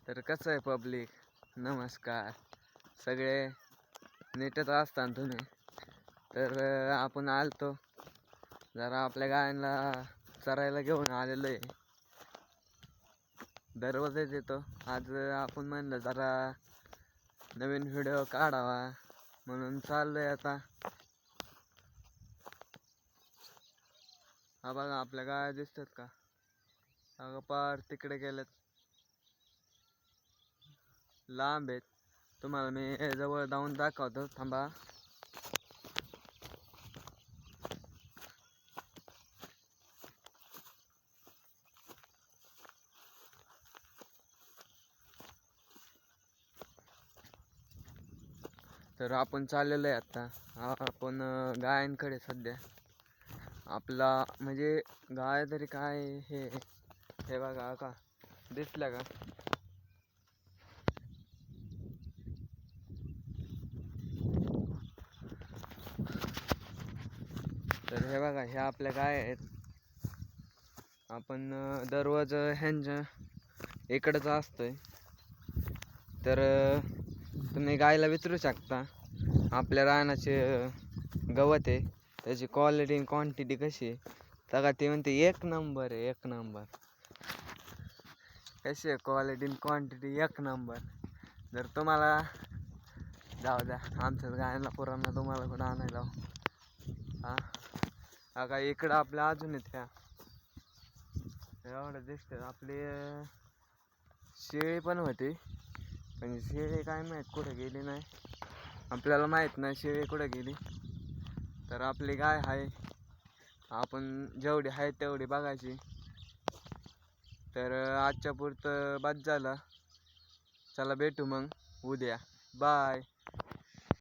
तर कसं आहे पब्लिक, नमस्कार. सगळे नीटच असता तुम्ही. तर आपण आलतो जरा आपल्या गायांना चरायला घेऊन आलेलो आहे. दररोजच येतो. आज आपण म्हणलं जरा नवीन व्हिडिओ काढावा म्हणून चाललोय आता. हा बघा आपल्या गाया दिसतात का? अगं पार तिकडे गेलेत, लांब आहेत. तुम्हाला मी जवळ जाऊन दाखवतो, थांबा. तर आपण चाललेलो आहे आता. आपण गायांकडे सध्या. आपला म्हणजे गाय तरी काय हे बघा का, दिसलं का? तर हे बघा, ह्या आपल्या गाय आहेत. आपण दररोज ह्यांच्या इकडंच असतोय. तर तुम्ही गायला विचारू शकता आपल्या रानाचे गवत आहे, त्याची क्वालिटी आणि क्वांटिटी कशी आहे. सगळं ती म्हणते एक नंबर आहे, एक नंबर. कशी आहे क्वालिटी आणि क्वांटिटी? एक नंबर. जर तुम्हाला जाऊ द्या, आमच्याच गायांना पुरांना तुम्हाला कुठं आणायला हा का? इकडं आपल्या अजून आहेत का एवढं दिसतं. आपली शेळी पण होती, पण शेळी काय माहीत कुठे गेली नाही. आपल्याला माहीत नाही शेळी कुठे गेली. तर आपली गाय आहे, आपण जेवढी आहे तेवढी बघायची. तर आजच्या पुरतं बस झालं. चला भेटू मग उद्या. बाय.